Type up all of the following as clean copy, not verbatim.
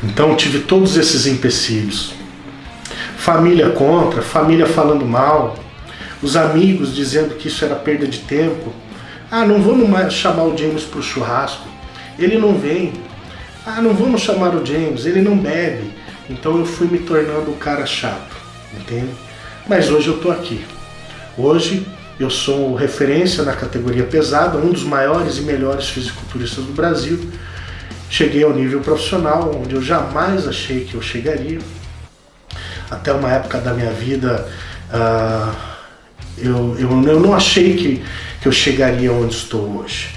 Então tive todos esses empecilhos. Família contra, família falando mal, os amigos dizendo que isso era perda de tempo. Ah, não vamos mais chamar o James para o churrasco, ele não vem. Ah, não vamos chamar o James, ele não bebe. Então eu fui me tornando o cara chato, entende? Mas hoje eu tô aqui. Hoje eu sou referência na categoria pesada, um dos maiores e melhores fisiculturistas do Brasil. Cheguei ao nível profissional, onde eu jamais achei que eu chegaria. Até uma época da minha vida, eu não achei que eu chegaria onde estou hoje.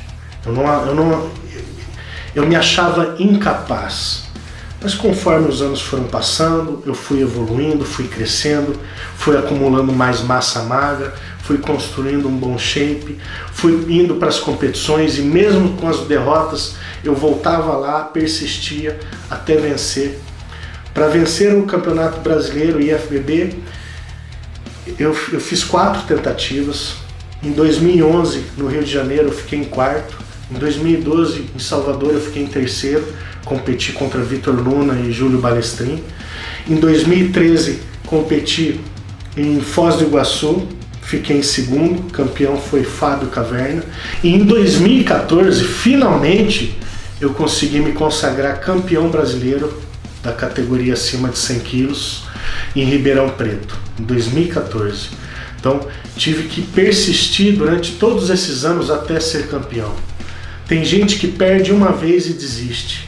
Eu me achava incapaz. Mas conforme os anos foram passando, eu fui evoluindo, fui crescendo, fui acumulando mais massa magra, fui construindo um bom shape, fui indo para as competições e mesmo com as derrotas, eu voltava lá, persistia até vencer. Para vencer o Campeonato Brasileiro IFBB, eu fiz 4 tentativas. Em 2011, no Rio de Janeiro, eu fiquei em quarto. Em 2012, em Salvador, eu fiquei em terceiro. Competi contra Vitor Luna e Júlio Balestrin. Em 2013, competi em Foz do Iguaçu. Fiquei em segundo. Campeão foi Fábio Caverna. E em 2014, finalmente, eu consegui me consagrar campeão brasileiro da categoria acima de 100 quilos em Ribeirão Preto, em 2014. Então, tive que persistir durante todos esses anos até ser campeão. Tem gente que perde uma vez e desiste.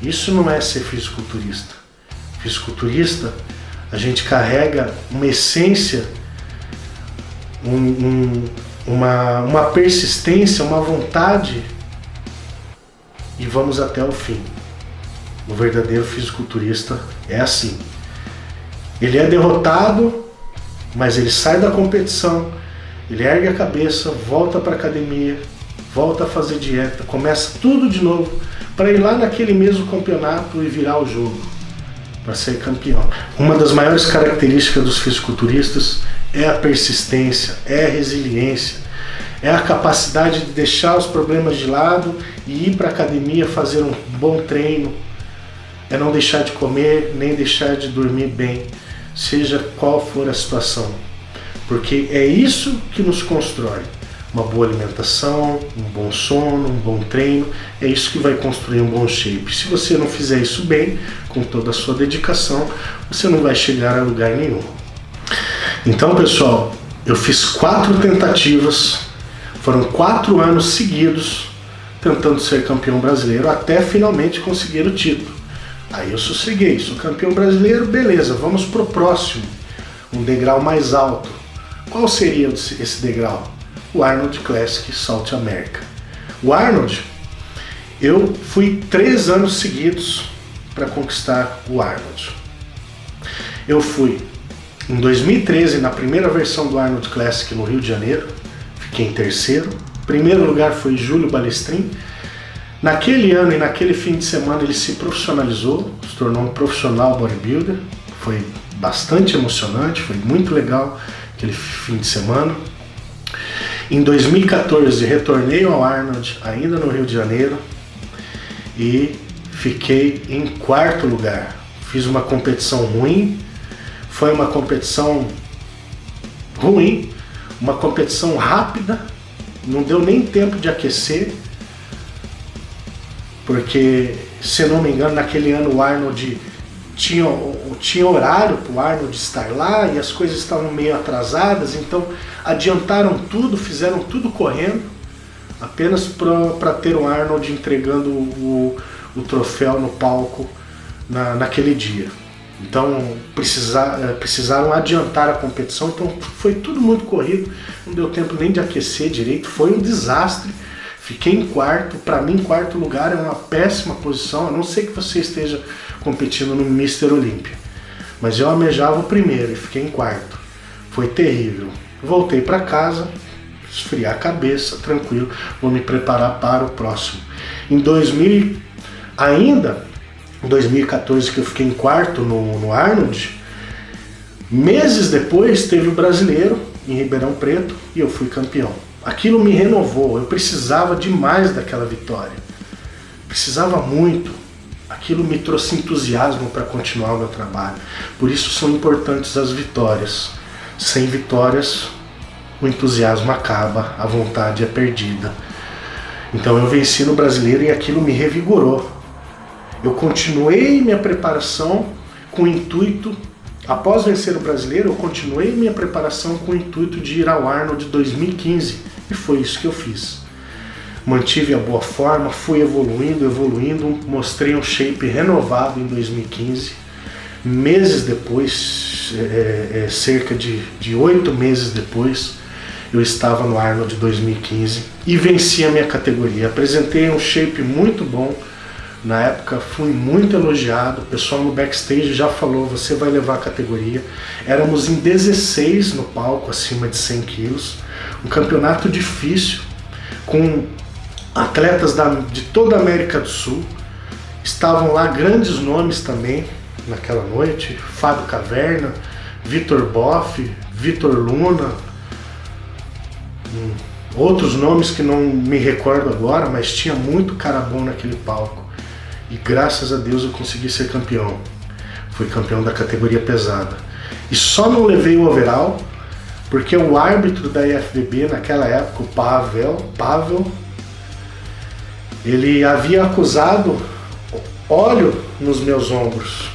Isso não é ser fisiculturista. Fisiculturista, a gente carrega uma essência, uma persistência, uma vontade e vamos até o fim. O verdadeiro fisiculturista é assim. Ele é derrotado, mas ele sai da competição, ele ergue a cabeça, volta para a academia, volta a fazer dieta, começa tudo de novo para ir lá naquele mesmo campeonato e virar o jogo, para ser campeão. Uma das maiores características dos fisiculturistas é a persistência, é a resiliência, é a capacidade de deixar os problemas de lado e ir para a academia fazer um bom treino, é não deixar de comer, nem deixar de dormir bem, seja qual for a situação, porque é isso que nos constrói. Uma boa alimentação, um bom sono, um bom treino, é isso que vai construir um bom shape. Se você não fizer isso bem, com toda a sua dedicação, você não vai chegar a lugar nenhum. Então, pessoal, eu fiz 4 tentativas, foram 4 anos seguidos tentando ser campeão brasileiro, até finalmente conseguir o título. Aí eu sosseguei, sou campeão brasileiro, beleza, vamos pro próximo, um degrau mais alto. Qual seria esse degrau? O Arnold Classic South America. O Arnold, eu fui 3 anos seguidos para conquistar o Arnold. Eu fui em 2013 na primeira versão do Arnold Classic no Rio de Janeiro, fiquei em terceiro. Primeiro lugar foi Júlio Balestrin. Naquele ano e naquele fim de semana ele se profissionalizou, se tornou um profissional bodybuilder. Foi bastante emocionante, foi muito legal aquele fim de semana. Em 2014 retornei ao Arnold, ainda no Rio de Janeiro, e fiquei em 4º lugar. Fiz uma competição ruim, foi uma competição ruim, uma competição rápida, não deu nem tempo de aquecer, porque, se eu não me engano, naquele ano o Arnold tinha horário para o Arnold estar lá e as coisas estavam meio atrasadas, então adiantaram tudo, fizeram tudo correndo, apenas para ter o Arnold entregando o troféu no palco naquele dia. Então precisaram adiantar a competição, então foi tudo muito corrido, não deu tempo nem de aquecer direito, foi um desastre. Fiquei em 4º, para mim 4º lugar é uma péssima posição, a não ser que você esteja competindo no Mr. Olímpia. Mas eu almejava o primeiro e fiquei em quarto. Foi terrível. Voltei para casa, esfriar a cabeça, tranquilo, vou me preparar para o próximo. Em 2014, que eu fiquei em quarto no Arnold, meses depois teve o brasileiro em Ribeirão Preto e eu fui campeão. Aquilo me renovou, eu precisava demais daquela vitória. Precisava muito. Aquilo me trouxe entusiasmo para continuar o meu trabalho. Por isso são importantes as vitórias. Sem vitórias, o entusiasmo acaba, a vontade é perdida. Então eu venci no brasileiro e aquilo me revigorou. Eu continuei minha preparação com o intuito, após vencer o brasileiro, eu continuei minha preparação com o intuito de ir ao Arnold 2015. E foi isso que eu fiz. Mantive a boa forma, fui evoluindo, mostrei um shape renovado em 2015. Meses depois, cerca de 8 meses depois, eu estava no Arnold 2015 e venci a minha categoria. Apresentei um shape muito bom. Na época fui muito elogiado, o pessoal no backstage já falou, você vai levar a categoria. Éramos em 16 no palco, acima de 100 quilos. Um campeonato difícil, com atletas de toda a América do Sul. Estavam lá grandes nomes também naquela noite, Fábio Caverna, Vitor Boff, Vitor Luna, outros nomes que não me recordo agora, mas tinha muito cara bom naquele palco. E graças a Deus eu consegui ser campeão. Fui campeão da categoria pesada. E só não levei o overall, porque o árbitro da IFBB naquela época, o Pavel, ele havia acusado óleo nos meus ombros.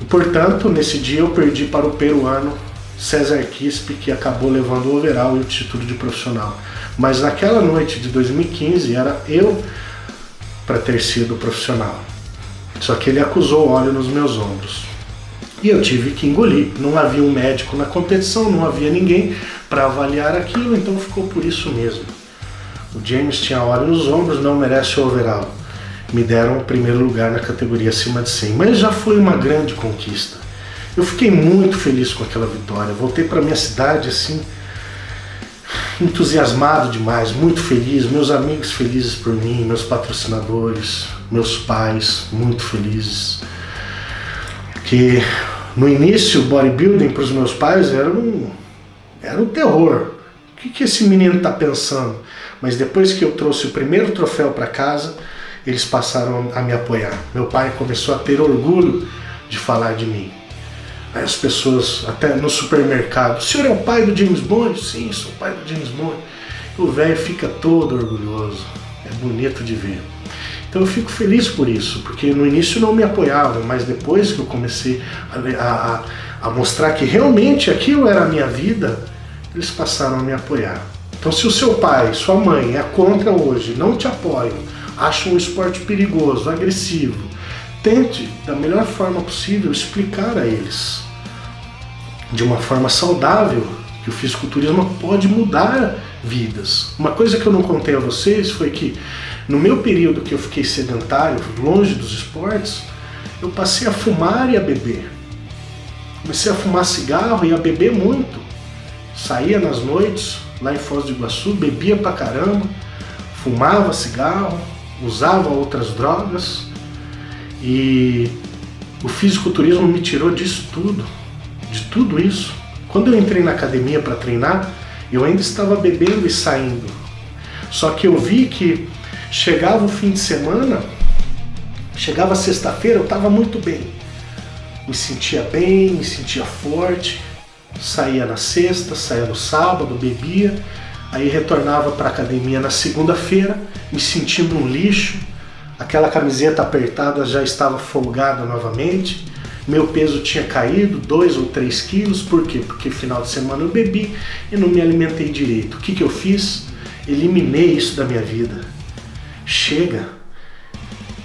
E, portanto, nesse dia eu perdi para o peruano César Quispe, que acabou levando o overall e o título de profissional. Mas naquela noite de 2015 era eu para ter sido profissional. Só que ele acusou óleo nos meus ombros. E eu tive que engolir. Não havia um médico na competição, não havia ninguém para avaliar aquilo, então ficou por isso mesmo. O James tinha óleo nos ombros, não merece o overall. Me deram o primeiro lugar na categoria acima de 100, mas já foi uma grande conquista. Eu fiquei muito feliz com aquela vitória. Voltei para minha cidade assim, entusiasmado demais, muito feliz, meus amigos felizes por mim, meus patrocinadores, meus pais muito felizes. Que no início o bodybuilding para os meus pais era um terror. O que esse menino está pensando? Mas depois que eu trouxe o primeiro troféu para casa, eles passaram a me apoiar. Meu pai começou a ter orgulho de falar de mim. Aí as pessoas, até no supermercado, o senhor é o pai do James Bond? Sim, sou o pai do James Bond. E o velho fica todo orgulhoso, é bonito de ver. Então eu fico feliz por isso, porque no início não me apoiavam, mas depois que eu comecei a mostrar que realmente aquilo era a minha vida, eles passaram a me apoiar. Então se o seu pai, sua mãe é contra hoje, não te apoiam, acham um esporte perigoso, agressivo, tente, da melhor forma possível, explicar a eles, de uma forma saudável, que o fisiculturismo pode mudar vidas. Uma coisa que eu não contei a vocês foi que, no meu período que eu fiquei sedentário, longe dos esportes, eu passei a fumar e a beber. Comecei a fumar cigarro e a beber muito. Saía nas noites, lá em Foz do Iguaçu, bebia pra caramba, fumava cigarro, usava outras drogas. E o fisiculturismo me tirou disso tudo, de tudo isso. Quando eu entrei na academia para treinar, eu ainda estava bebendo e saindo. Só que eu vi que chegava o fim de semana, chegava sexta-feira, eu estava muito bem. Me sentia bem, me sentia forte. Saía na sexta, saía no sábado, bebia. Aí retornava para a academia na segunda-feira, me sentindo um lixo. Aquela camiseta apertada já estava folgada novamente. Meu peso tinha caído 2 ou 3 quilos. Por quê? Porque final de semana eu bebi e não me alimentei direito. O que eu fiz? Eliminei isso da minha vida. Chega.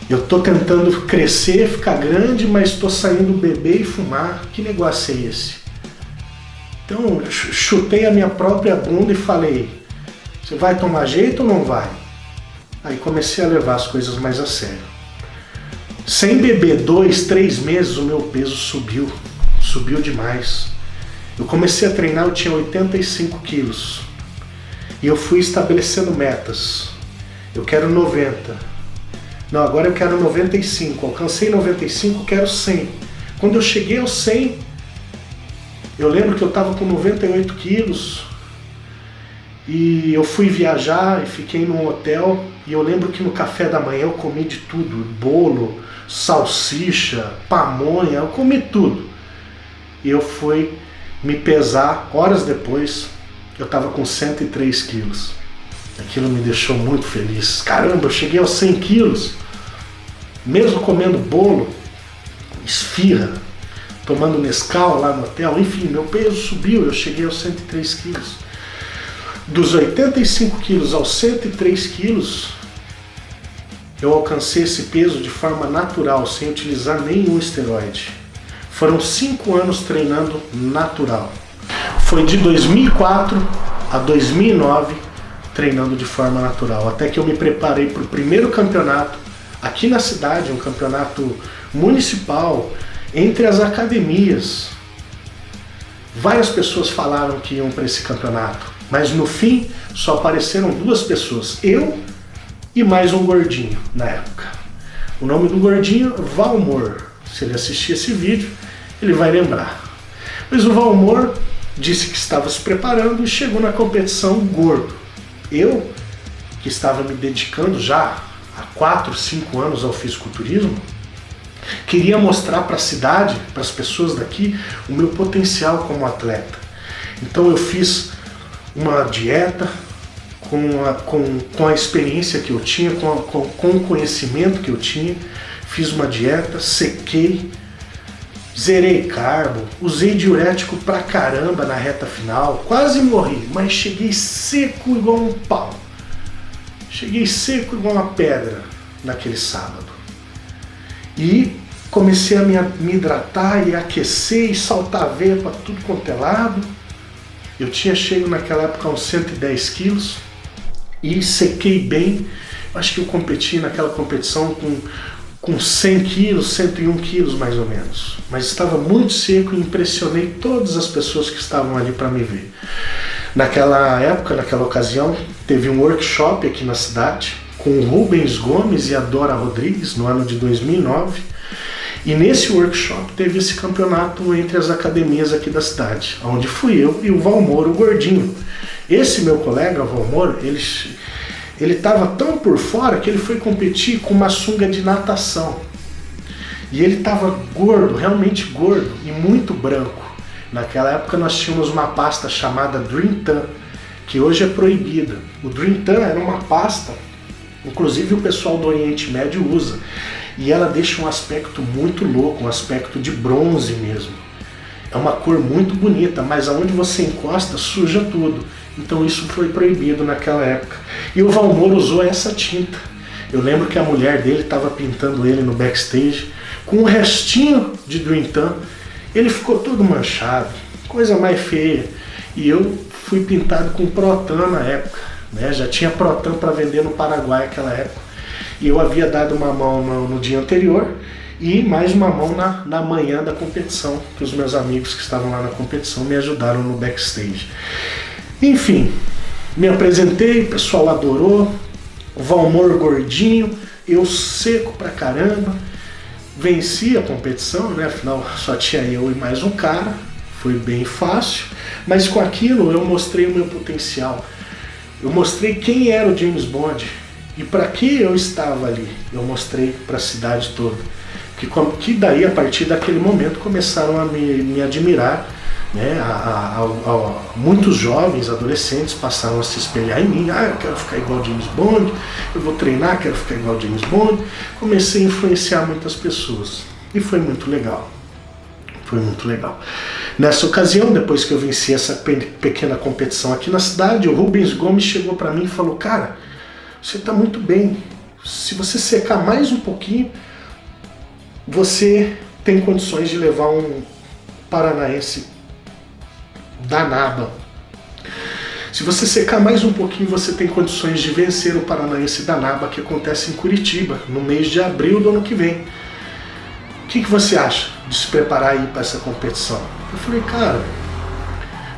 Eu tô tentando crescer, ficar grande, mas estou saindo beber e fumar. Que negócio é esse? Então chutei a minha própria bunda e falei, você vai tomar jeito ou não vai? Aí comecei a levar as coisas mais a sério. Sem beber 2, 3 meses, o meu peso subiu demais. Eu comecei a treinar, eu tinha 85 quilos. E eu fui estabelecendo metas. Eu quero 90. Não, agora eu quero 95. Alcancei 95, quero 100. Quando eu cheguei aos 100, eu lembro que eu estava com 98 quilos. E eu fui viajar e fiquei num hotel. E eu lembro que no café da manhã eu comi de tudo. Bolo, salsicha, pamonha, eu comi tudo. E eu fui me pesar horas depois. Eu estava com 103 quilos. Aquilo me deixou muito feliz. Caramba, eu cheguei aos 100 quilos. Mesmo comendo bolo, esfirra, tomando Nescau lá no hotel. Enfim, meu peso subiu, eu cheguei aos 103 quilos. Dos 85 quilos aos 103 quilos, eu alcancei esse peso de forma natural, sem utilizar nenhum esteroide. Foram 5 anos treinando natural. Foi de 2004 a 2009 treinando de forma natural, até que eu me preparei para o primeiro campeonato aqui na cidade, um campeonato municipal entre as academias. Várias pessoas falaram que iam para esse campeonato, mas no fim só apareceram 2 pessoas, eu e mais um gordinho na época. O nome do gordinho, Valmor. Se ele assistir esse vídeo, ele vai lembrar. Mas o Valmor disse que estava se preparando e chegou na competição gordo. Eu, que estava me dedicando já há 4, 5 anos ao fisiculturismo, queria mostrar para a cidade, para as pessoas daqui, o meu potencial como atleta. Então eu fiz uma dieta com a experiência que eu tinha, com o conhecimento que eu tinha, fiz uma dieta, sequei, zerei carbo, usei diurético pra caramba na reta final, quase morri, mas cheguei seco igual um pau. Cheguei seco igual uma pedra naquele sábado. E comecei a me hidratar e aquecer e saltar veia pra tudo quanto é lado. Eu tinha chego naquela época a uns 110 quilos e sequei bem. Acho que eu competi naquela competição com 100 quilos, 101 quilos mais ou menos. Mas estava muito seco e impressionei todas as pessoas que estavam ali para me ver. Naquela época, naquela ocasião, teve um workshop aqui na cidade com o Rubens Gomes e a Dora Rodrigues no ano de 2009. E nesse workshop teve esse campeonato entre as academias aqui da cidade, onde fui eu e o Valmor, o gordinho. Esse meu colega, o Valmor, ele estava tão por fora que ele foi competir com uma sunga de natação. E ele estava gordo, realmente gordo e muito branco. Naquela época nós tínhamos uma pasta chamada Dream Tan, que hoje é proibida. O Dream Tan era uma pasta, inclusive o pessoal do Oriente Médio usa. E ela deixa um aspecto muito louco, um aspecto de bronze mesmo. É uma cor muito bonita, mas aonde você encosta suja tudo. Então isso foi proibido naquela época. E o Valmor usou essa tinta. Eu lembro que a mulher dele estava pintando ele no backstage com um restinho de Dream Tan. Ele ficou todo manchado, coisa mais feia. E eu fui pintado com Protan na época, né? Já tinha Protan para vender no Paraguai naquela época. E eu havia dado uma mão no dia anterior e mais uma mão na manhã da competição, que os meus amigos que estavam lá na competição me ajudaram no backstage. Enfim, me apresentei, o pessoal adorou, o Valmor gordinho, eu seco pra caramba, venci a competição, né? Afinal só tinha eu e mais um cara, foi bem fácil, mas com aquilo eu mostrei o meu potencial, eu mostrei quem era o James Bond e para que eu estava ali, eu mostrei para a cidade toda, que daí a partir daquele momento começaram a me admirar. Né? Muitos jovens, adolescentes passaram a se espelhar em mim. Eu quero ficar igual James Bond, eu vou treinar, quero ficar igual James Bond. Comecei a influenciar muitas pessoas e foi muito legal. Foi muito legal. Nessa ocasião, depois que eu venci essa pequena competição aqui na cidade, o Rubens Gomes chegou para mim e falou: cara, você está muito bem, se você secar mais um pouquinho, você tem condições de levar um paranaense da NABA. Se você secar mais um pouquinho, você tem condições de vencer o paranaense da NABA, que acontece em Curitiba, no mês de abril do ano que vem. que você acha de se preparar aí para essa competição? Eu falei, cara,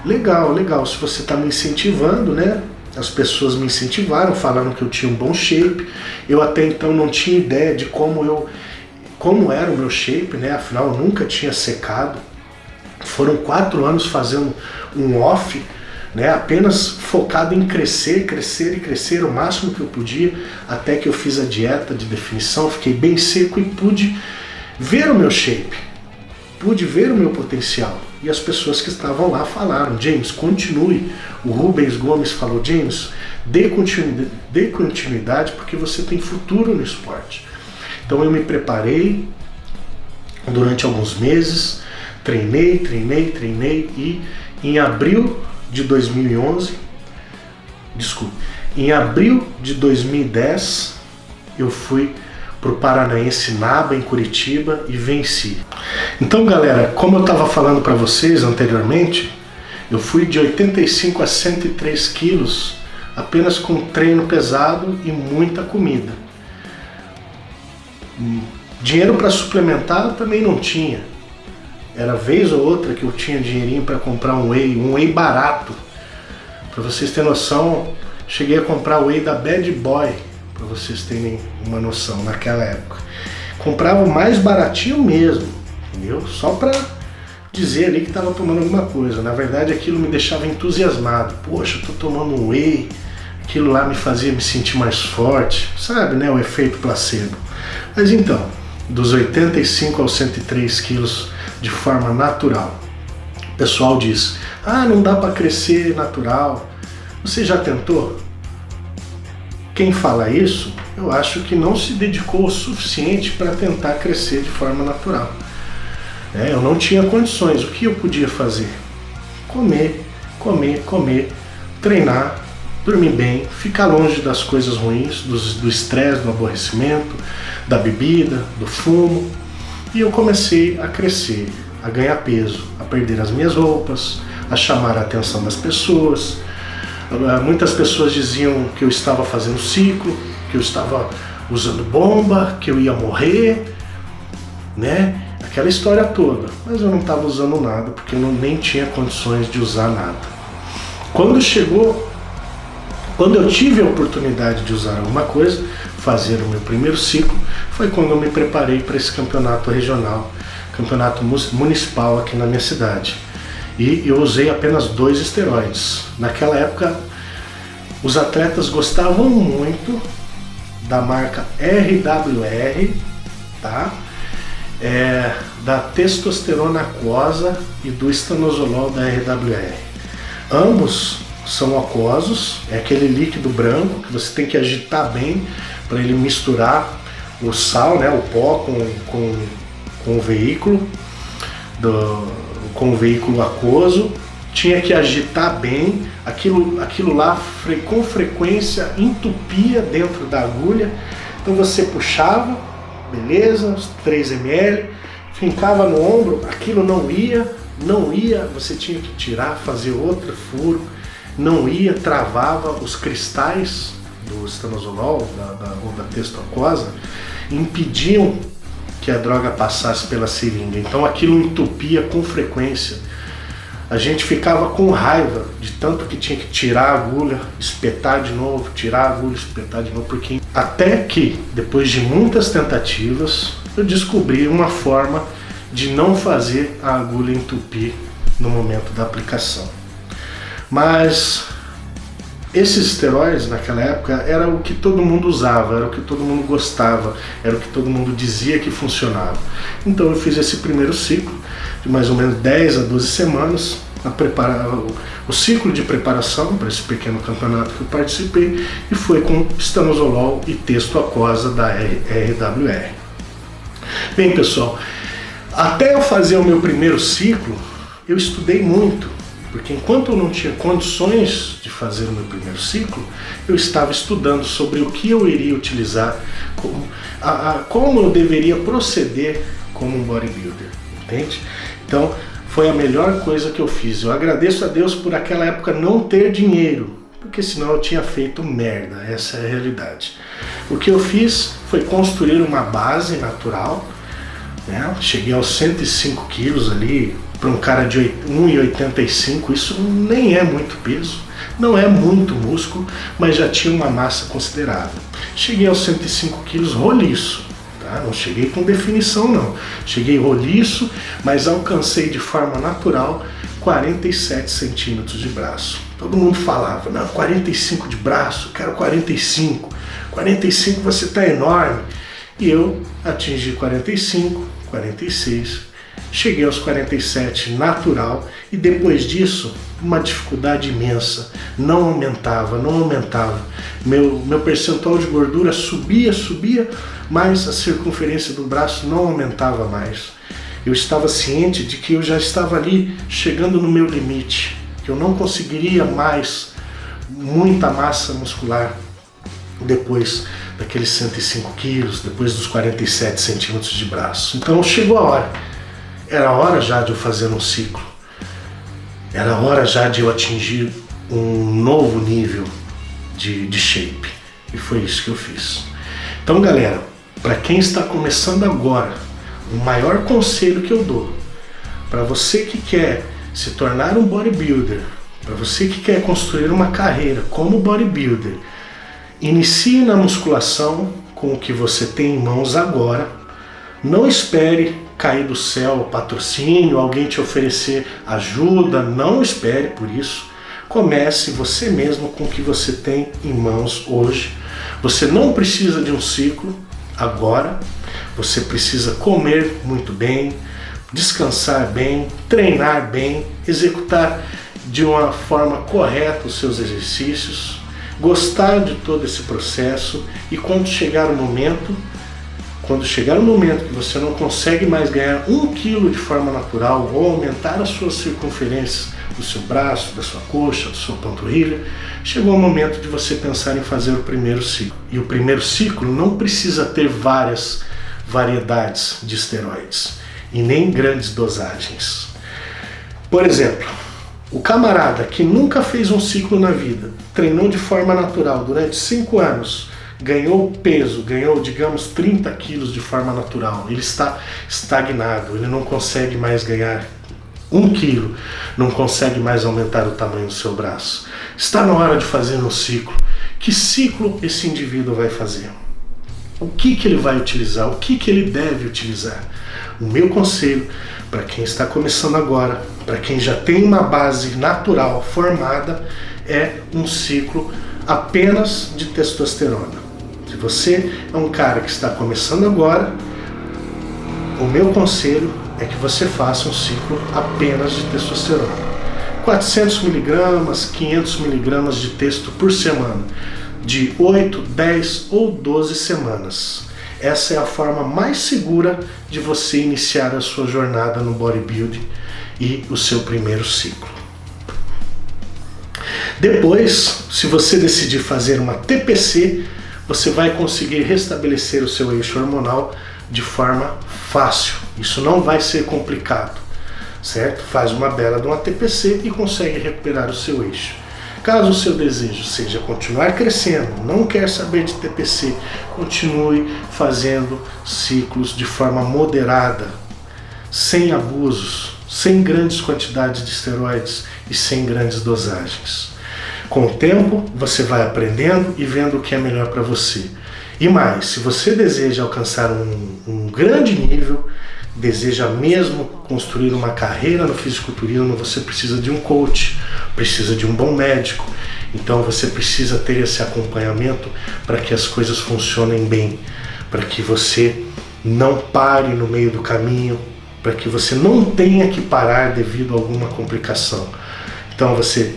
legal, legal, se você está me incentivando, né? As pessoas me incentivaram, falaram que eu tinha um bom shape. Eu até então não tinha ideia de como era o meu shape, né? Afinal, eu nunca tinha secado. Foram 4 anos fazendo um off, né? Apenas focado em crescer, crescer e crescer o máximo que eu podia, até que eu fiz a dieta de definição, fiquei bem seco e pude ver o meu shape, pude ver o meu potencial. E as pessoas que estavam lá falaram, James, continue. O Rubens Gomes falou, James, dê continuidade porque você tem futuro no esporte. Então eu me preparei durante alguns meses, treinei e em abril de 2010 eu fui para o Paranaense Naba, em Curitiba, e venci. Então, galera, como eu estava falando para vocês anteriormente, eu fui de 85 a 103 quilos apenas com treino pesado e muita comida. Dinheiro para suplementar eu também não tinha. Era vez ou outra que eu tinha dinheirinho para comprar um whey barato. Para vocês terem noção, cheguei a comprar o whey da Bad Boy, para vocês terem uma noção, naquela época. Comprava o mais baratinho mesmo, entendeu? Só para dizer ali que estava tomando alguma coisa. Na verdade, aquilo me deixava entusiasmado. Poxa, eu tô tomando um whey, aquilo lá me fazia me sentir mais forte, sabe, né? O efeito placebo. Mas então, dos 85 aos 103 quilos de forma natural. O pessoal diz, não dá para crescer natural. Você já tentou? Quem fala isso, eu acho que não se dedicou o suficiente para tentar crescer de forma natural. Eu não tinha condições. O que eu podia fazer? Comer, treinar, dormir bem, ficar longe das coisas ruins, do estresse, do aborrecimento, da bebida, do fumo. E eu comecei a crescer, a ganhar peso, a perder as minhas roupas, a chamar a atenção das pessoas. Muitas pessoas diziam que eu estava fazendo ciclo, que eu estava usando bomba, que eu ia morrer, né? Aquela história toda. Mas eu não estava usando nada, porque eu nem tinha condições de usar nada. Quando eu tive a oportunidade de usar alguma coisa, fazer o meu primeiro ciclo, foi quando eu me preparei para esse campeonato regional, campeonato municipal aqui na minha cidade. E eu usei apenas 2 esteroides. Naquela época, os atletas gostavam muito da marca RWR, tá? Da testosterona aquosa e do estanozolol da RWR. Ambos são aquosos, é aquele líquido branco que você tem que agitar bem para ele misturar o sal, né, o pó com o veículo, com o veículo aquoso. Tinha que agitar bem, aquilo lá com frequência entupia dentro da agulha. Então você puxava, beleza, uns 3 ml, fincava no ombro, aquilo não ia, você tinha que tirar, fazer outro furo, não ia, travava. Os cristais do estanozolol ou da testo aquosa impediam que a droga passasse pela seringa, então aquilo entupia com frequência. A gente ficava com raiva de tanto que tinha que tirar a agulha, espetar de novo, tirar a agulha, espetar de novo, porque até que, depois de muitas tentativas, eu descobri uma forma de não fazer a agulha entupir no momento da aplicação. Mas esses esteroides naquela época era o que todo mundo usava, era o que todo mundo gostava, era o que todo mundo dizia que funcionava. Então eu fiz esse primeiro ciclo de mais ou menos 10 a 12 semanas, o ciclo de preparação para esse pequeno campeonato que eu participei, e foi com estanozolol e testo aquosa da RWR. Bem, pessoal, até eu fazer o meu primeiro ciclo, eu estudei muito, porque enquanto eu não tinha condições de fazer o meu primeiro ciclo, eu estava estudando sobre o que eu iria utilizar, como eu deveria proceder como um bodybuilder, entende? Então, foi a melhor coisa que eu fiz. Eu agradeço a Deus por aquela época não ter dinheiro, porque senão eu tinha feito merda, essa é a realidade. O que eu fiz foi construir uma base natural, né? Cheguei aos 105 quilos ali, para um cara de 1,85, isso nem é muito peso, não é muito músculo, mas já tinha uma massa considerável. Cheguei aos 105 quilos roliço, tá? Não cheguei com definição não, cheguei roliço, mas alcancei de forma natural 47 centímetros de braço. Todo mundo falava, não, 45 de braço, quero 45, 45 você está enorme. E eu atingi 45, 46, cheguei aos 47 natural e depois disso uma dificuldade imensa, não aumentava. Meu percentual de gordura subia, mas a circunferência do braço não aumentava mais. Eu estava ciente de que eu já estava ali chegando no meu limite, que eu não conseguiria mais muita massa muscular depois daqueles 105 quilos, depois dos 47 centímetros de braço. Então chegou a hora. Era hora já de eu fazer um ciclo. Era hora já de eu atingir um novo nível de shape. E foi isso que eu fiz. Então, galera, para quem está começando agora, o maior conselho que eu dou, para você que quer se tornar um bodybuilder, para você que quer construir uma carreira como bodybuilder, inicie na musculação com o que você tem em mãos agora. Não espere cair do céu patrocínio, alguém te oferecer ajuda, não espere por isso. Comece você mesmo com o que você tem em mãos hoje. Você não precisa de um ciclo agora, você precisa comer muito bem, descansar bem, treinar bem, executar de uma forma correta os seus exercícios, gostar de todo esse processo e quando chegar o momento que você não consegue mais ganhar 1 quilo de forma natural ou aumentar as suas circunferências do seu braço, da sua coxa, da sua panturrilha, chegou o momento de você pensar em fazer o primeiro ciclo. E o primeiro ciclo não precisa ter várias variedades de esteroides e nem grandes dosagens. Por exemplo, o camarada que nunca fez um ciclo na vida, treinou de forma natural durante 5 anos, ganhou peso, ganhou, digamos, 30 quilos de forma natural, ele está estagnado, ele não consegue mais ganhar 1 quilo, não consegue mais aumentar o tamanho do seu braço. Está na hora de fazer um ciclo. Que ciclo esse indivíduo vai fazer? O que ele vai utilizar? O que ele deve utilizar? O meu conselho para quem está começando agora, para quem já tem uma base natural formada, é um ciclo apenas de testosterona. Se você é um cara que está começando agora, o meu conselho é que você faça um ciclo apenas de testosterona. 400 mg, 500 mg de testo por semana, de 8, 10 ou 12 semanas. Essa é a forma mais segura de você iniciar a sua jornada no bodybuilding e o seu primeiro ciclo. Depois, se você decidir fazer uma TPC, você vai conseguir restabelecer o seu eixo hormonal de forma fácil. Isso não vai ser complicado, certo? Faz uma bela de uma TPC e consegue recuperar o seu eixo. Caso o seu desejo seja continuar crescendo, não quer saber de TPC, continue fazendo ciclos de forma moderada, sem abusos, sem grandes quantidades de esteroides e sem grandes dosagens. Com o tempo, você vai aprendendo e vendo o que é melhor para você. E mais, se você deseja alcançar um grande nível, deseja mesmo construir uma carreira no fisiculturismo, você precisa de um coach, precisa de um bom médico. Então você precisa ter esse acompanhamento para que as coisas funcionem bem, para que você não pare no meio do caminho, para que você não tenha que parar devido a alguma complicação. Então você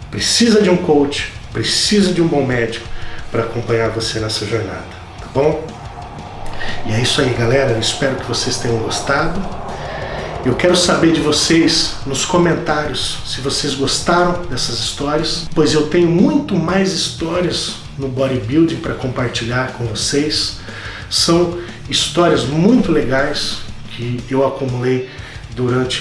precisa de um coach, precisa de um bom médico para acompanhar você nessa jornada, tá bom? E é isso aí, galera, eu espero que vocês tenham gostado. Eu quero saber de vocês nos comentários se vocês gostaram dessas histórias, pois eu tenho muito mais histórias no bodybuilding para compartilhar com vocês. São histórias muito legais que eu acumulei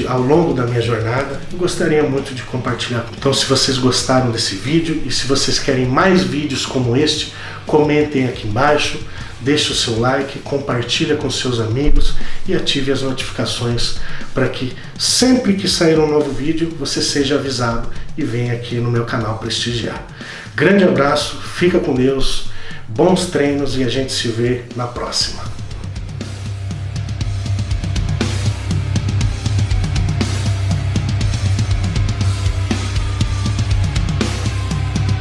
ao longo da minha jornada e gostaria muito de compartilhar. Então, se vocês gostaram desse vídeo e se vocês querem mais vídeos como este, comentem aqui embaixo, deixe o seu like, compartilha com seus amigos e ative as notificações para que sempre que sair um novo vídeo você seja avisado e venha aqui no meu canal prestigiar. Grande abraço, fica com Deus, bons treinos e a gente se vê na próxima.